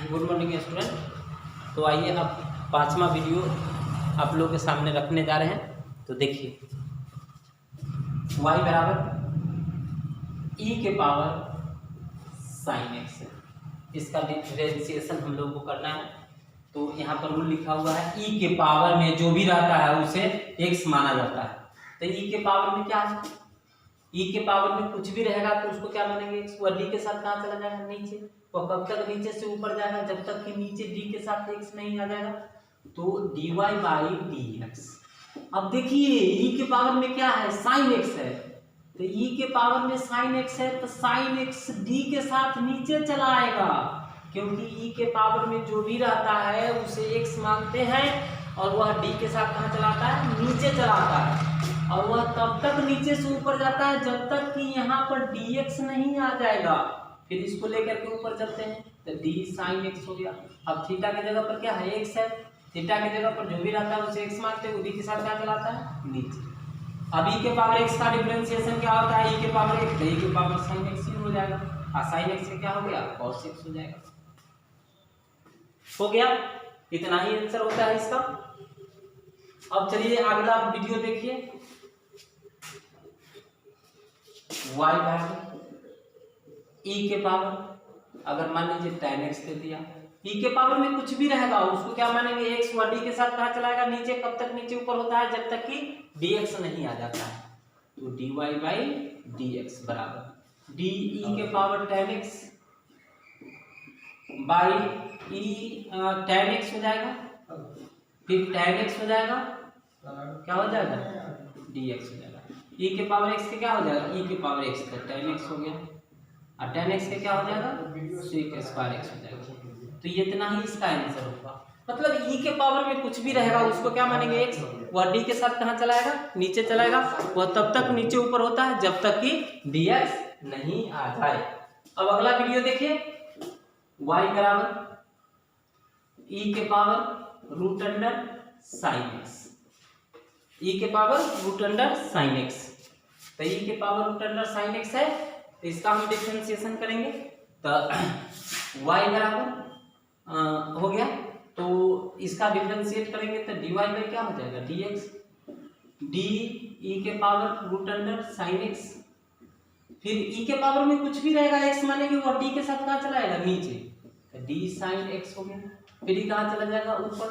Good morning student. तो आइए अब पांचवा वीडियो आप लोगों के सामने रखने जा रहे हैं। तो देखिए y बराबर e के पावर साइन एक्स, इसका डिफरेंशिएशन हम लोग को करना है। तो यहाँ पर रूल लिखा हुआ है e के पावर में जो भी रहता है उसे x माना जाता है। तो e के पावर में क्या है, e के पावर में कुछ भी रहेगा तो उसको क्या मानेंगे x। वह d के साथ कहाँ चला जाएगा, नीचे। तो कब तक नीचे से ऊपर जाएगा, जब तक कि नीचे d के साथ x नहीं आ जाएगा। तो dy बाई dx। अब देखिए e के पावर में क्या है, साइन x है। तो e के पावर में साइन x है तो साइन x d के साथ नीचे चला आएगा, क्योंकि e के पावर में जो भी रहता है उसे x मानते हैं और वह d के साथ कहाँ चलाता है, नीचे चलाता है। और वह तब तक नीचे से ऊपर जाता है जब तक कि यहाँ पर dx नहीं आ जाएगा। फिर इसको लेकर के ऊपर चलते हैं तो d साइन x हो गया। अब थीटा की जगह पर क्या है, x है। थीटा की जगह पर जो भी रहता है उसे x मानते हैं, d के साथ क्या चलाता है, नीचे। अब e के पावर x का डिफरेंशिएशन क्या होता है, e के पावर x, e के पावर साइन x हो जाएगा। और साइन x से क्या हो गया, cos x हो जाएगा। हो गया, इतना ही आंसर होता है इसका। अब चलिए अगला वीडियो देखिए। y बराबर e के पावर, अगर मान लीजिए tan x दे दिया, e के पावर में कुछ भी रहेगा उसको क्या मानेंगे, x। वह d के साथ कहाँ चलाएगा, नीचे। कब तक नीचे ऊपर होता है, जब तक कि dx नहीं आ जाता है। तो dy बाई dx बराबर d e के power tan x by e tan x हो जाएगा। फिर tan x हो जाएगा, क्या हो जाएगा, dx हो जाएगा। e के पावर x के क्या हो जाएगा, e के पावर x का tan x हो गया। और tan x के क्या हो जाएगा, sec स्क्वायर x हो जाएगा। तो ये इतना ही इसका आंसर होगा। मतलब e के पावर में कुछ भी रहेगा उसको क्या मानेंगे, x। वह d के साथ कहाँ चलाएगा, नीचे चलाएगा। वह तब तक नीचे ऊपर होता है जब तक कि dx नहीं आ जाए। अब अगला वीडियो देखिए। y बराबर e के power root under sine x, e के power root under sine x। तो e के power root under sine x है, तो इसका हम डिफरेंशिएशन करेंगे। तो y बराबर हो गया, तो इसका डिफरेंशिएट करेंगे तो dy बाई क्या हो जाएगा, dx। d e के power root under sine x। फिर e के पावर में कुछ भी रहेगा x मानेंगे, और d के साथ कहाँ चलाएगा, नीचे। तो d साइन x हो गया। फिर ये कहाँ चला जाएगा, ऊपर,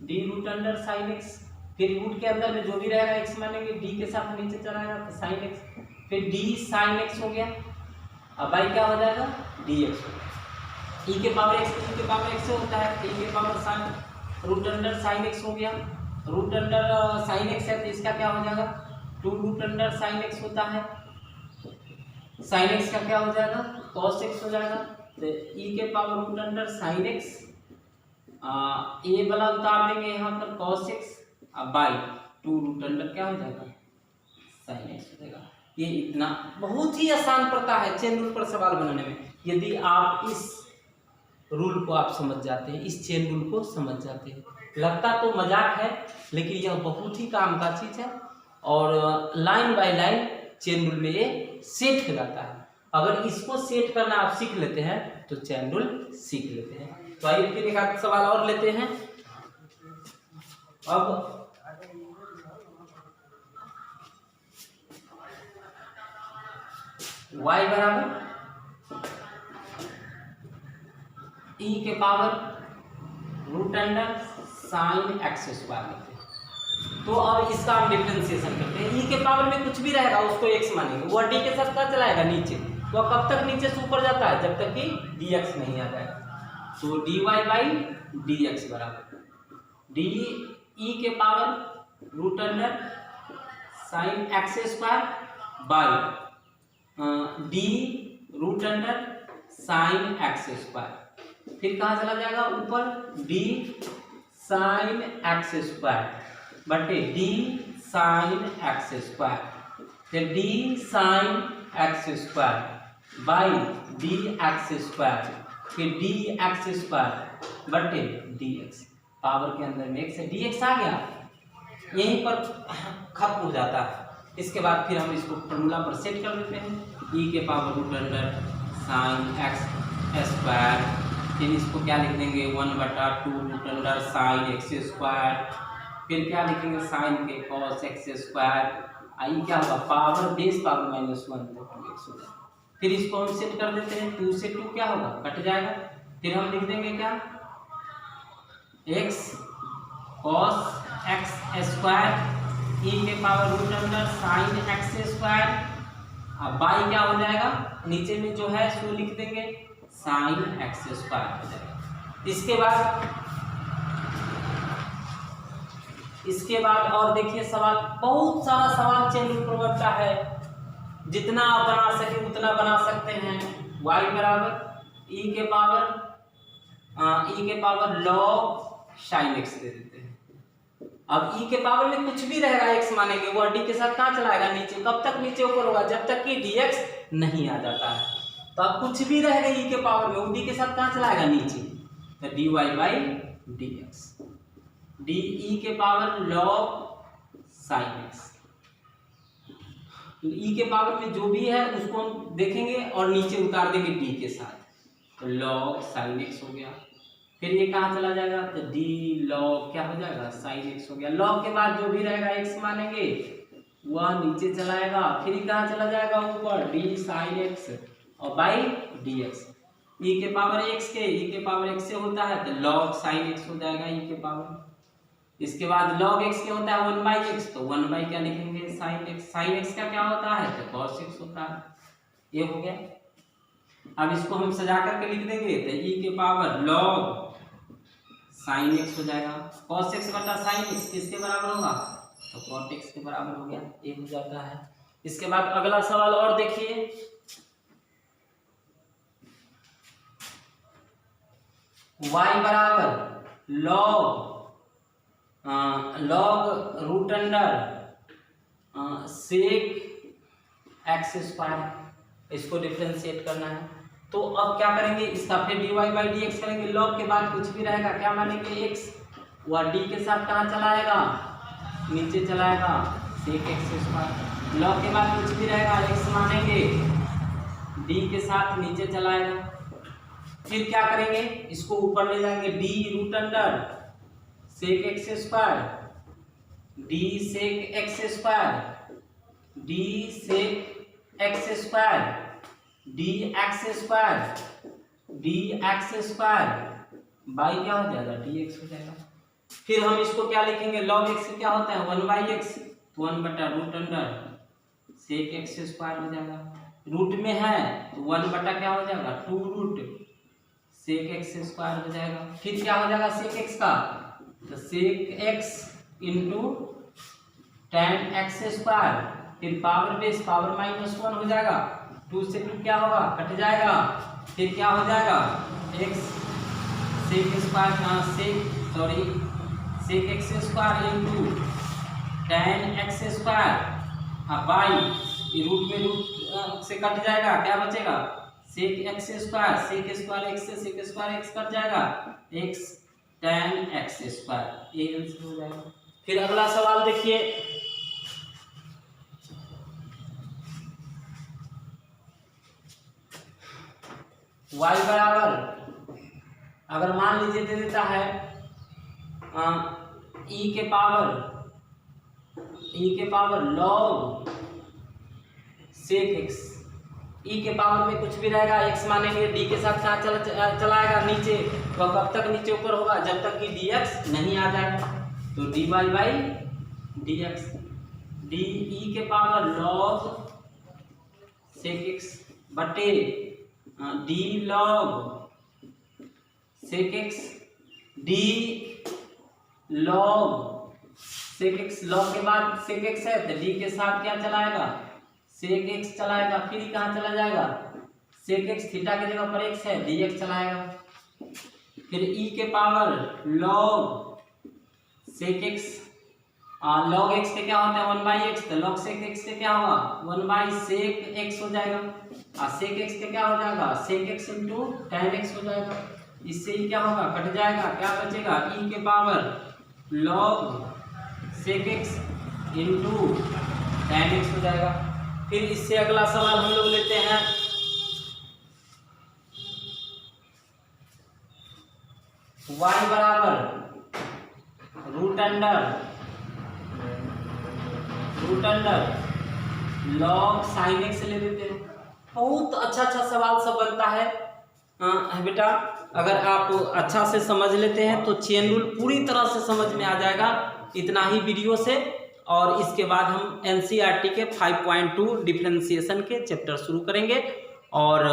d root under sine x। फिर रूट के अंदर में जो भी रहेगा x मानेंगे, d के साथ नीचे चलाएगा तो साइन x। फिर d साइन x हो गया। अब बाई क्या हो जाएगा, dx हो गया। e के पावर x, e के पावर x से होता है, e के power sine root under sine x हो गया। रूट अंडर साइन x है तो इसका क्या हो जाएगा, 2 रूट अंडर साइन x होता है। साइन x का क्या हो जाएगा, cos x हो जाएगा। तो e के power root under sine x, e वाला उतार देंगे यहाँ पर cos x, by 2 root under क्या हो जाएगा, साइन x हो जाएगा। ये इतना बहुत ही आसान पड़ता है चेन रूल पर सवाल बनाने में। यदि आप इस रूल को आप समझ जाते हैं, इस चेन रूल को समझ जाते हैं। लगता तो मजाक है लेकिन यह बहुत ही काम का चीज है, और line by line chain rule में ये सेट हो जाता है। अगर इसको सेट करना आप सीख लेते हैं तो चेन रूल सीख लेते हैं। तो आइए फिर एक आध सवाल और लेते हैं। अब y बराबर e के power root under sine X square लेते हैं। तो अब इसका हम डिफरेंशिएशन करते हैं। e के पावर में कुछ भी रहेगा उसको x मानेंगे, वह d के साथ क्या चलाएगा, नीचे। वह कब तक नीचे से ऊपर जाता है, जब तक कि dx नहीं आ जाएगा। तो dy बाई dx बराबर d e के power root under sine X square by d root under sine X square. फिर कहाँ चला जाएगा, ऊपर, d साइन एक्स स्क्वायर बटे d साइन एक्स स्क्वायर। फिर d sine X square by d X square. फिर d X square बटे dx। Power के अंदर में x है, dx आ गया, यहीं पर खत्म हो जाता है। इसके बाद फिर हम इसको फॉर्मूला पर सेट कर देते हैं। e के power root under sine X square फिर इसको क्या लिख देंगे 1/2 साइन एक्स स्क्वायर, फिर क्या लिखेंगे साइन के कॉस एक्स स्क्वायर, आई क्या होगा पावर बेस पावर -1 तो 2x हो जाएगा। फिर इसको हम सेट कर देते हैं, 2 से 2 क्या होगा कट जाएगा, फिर हम लिख देंगे क्या x cos x square e के पावर sin x स्क्वायर, अब बाई क्या हो जाएगा नीचे में जो है सो लिख देंगे sin x स्क्वायर हो जाएगा। इसके बाद और देखिए सवाल, बहुत सारा सवाल चेन रूल प्रवृत्ता है, जितना आप बना सके उतना बना सकते हैं। y बराबर e के पावर log sin x दे देते हैं। अब e के पावर में कुछ भी रहेगा x मानेंगे, वो d के साथ कहाँ चलाएगा नीचे, कब तक नीचे ऊपर होगा जब तक कि dx नहीं आ जाता है। तो अब कुछ भी रहेगा e के पावर में, वो d के साथ कहाँ चलाएगा नीचे, तो dy by dx, d e के पावर log sin x। तो e के पावर में जो भी है उसको हम देखेंगे और नीचे उतार देंगे d के साथ, तो log sin x हो गया। फिर ये कहाँ चला जाएगा, तो d log क्या हो जाएगा sin x हो गया। log के बाद जो भी रहेगा x मानेंगे वह नीचे चलाएगा, फिर कहाँ चला जाएगा ऊपर d sin x और बाई dx। e के पावर x से होता है तो log sin x हो जाएगा e के पावर। इसके बाद log x के होता है 1/x, तो 1 क्या लिखेंगे sin x। sin x का क्या होता है तो cos x होता है, ये हो गया। अब इसको हम सजा करके लिख देंगे तो e के पावर log sin x हो जाएगा। cos x बटा sin x किसके बराबर होगा, तो cot x के बराबर हो गया, ये हो जाता है। इसके बाद अगला सवाल और देखिए, y बराबर log sec x स्क्वायर, इसको डिफरेंशिएट करना है। तो अब क्या करेंगे, इसका फिर dy बाई dx करेंगे। log के बाद कुछ भी रहेगा क्या मानेंगे x, वह d के साथ कहाँ चलाएगा नीचे चलाएगा sec x स्क्वायर। log के बाद कुछ भी रहेगा x मानेंगे d के साथ नीचे चलाएगा। फिर क्या करेंगे, इसको ऊपर ले जाएंगे d sec x square, d sec x square, d sec x square, dx square, dx square by क्या हो जाएगा dx हो जाएगा। फिर हम इसको क्या लिखेंगे, log x क्या होता है 1/x, तो 1/√अंडर sec x स्क्वायर हो जाएगा। रूट में है तो 1 क्या हो जाएगा 2 sec x स्क्वायर हो जाएगा। फिर क्या हो जाएगा sec x का, तो sec x into tan x square, फिर पावर बेस पावर -1 हो जाएगा, 2 से 2 क्या होगा कट जाएगा, फिर क्या हो जाएगा x sec square sec x square into tan x square by root में रूट से कट जाएगा, क्या बचेगा sec x स्क्वायर x से sec स्क्वायर x कट जाएगा, x tan x स्क्वायर, ये आंसर हो जाएगा। फिर अगला सवाल देखिए, y बराबर अगर मान लीजिए दे देता है e के power log sec x, e के पावर में कुछ भी रहेगा x मानेंगे d के साथ कहाँ चलाएगा नीचे, तो कब तक नीचे ऊपर होगा जब तक कि dx नहीं आ जाएगा, तो dy by dx, d e के पावर log sec x बटे d log sec x, d log sec x, log के बाद sec x है तो d के साथ क्या चलाएगा sec x चलाएगा, फिर कहाँ चला जाएगा sec x, थीटा की जगह पर x है dx चलाएगा। फिर e के power log sec x, log x के क्या होता है 1/x, तो log sec x के क्या होगा 1/sec x हो जाएगा, और sec x के क्या हो जाएगा sec x into tan x हो जाएगा। इससे ही क्या होगा कट जाएगा, क्या बचेगा e के power log sec x into tan x हो जाएगा। फिर इससे अगला सवाल हम लोग लेते हैं, y बराबर root under log sin x ले लेते हैं। बहुत अच्छा सवाल सब बनता है बेटा। अगर आप अच्छा से समझ लेते हैं तो चेन रूल पूरी तरह से समझ में आ जाएगा इतना ही वीडियो से। और इसके बाद हम एनसीईआरटी के 5.2 डिफरेंशिएशन के चैप्टर शुरू करेंगे और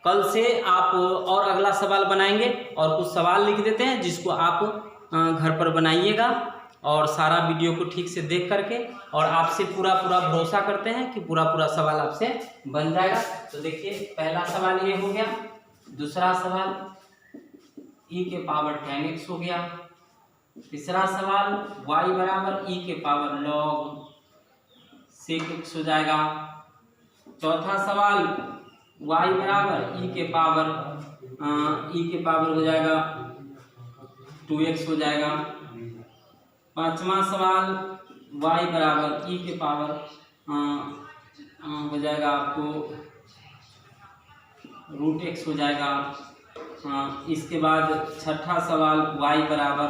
कल से आप और अगला सवाल बनाएंगे। और कुछ सवाल लिख देते हैं जिसको आप घर पर बनाइएगा और सारा वीडियो को ठीक से देख करके, और आपसे पूरा भरोसा करते हैं कि पूरा सवाल आपसे बन जाएगा। तो देखिए पहला सवाल ये हो गया। दूसरा सवाल e के पावर tan x हो गया। तीसरा सवाल y बराबर e के पावर log sec x हो जाएगा। चौथा सवाल y बराबर e के पावर हो जाएगा 2x हो जाएगा। पांचवा सवाल y बराबर e के पावर हो जाएगा आपको रूट x हो जाएगा। इसके बाद छठा सवाल y बराबर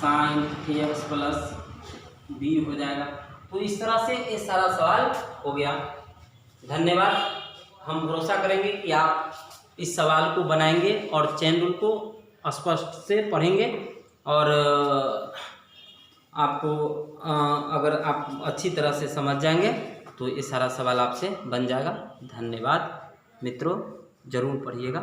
साइन ax प्लस b हो जाएगा। तो इस तरह से ये सारा सवाल हो गया। धन्यवाद। हम भरोसा करेंगे कि आप इस सवाल को बनाएंगे और चेन रूल को स्पष्ट से पढ़ेंगे और आपको अगर आप अच्छी तरह से समझ जाएंगे तो ये सारा सवाल आपसे बन जाएगा। धन्यवाद मित्रों, ज़रूर पढ़िएगा।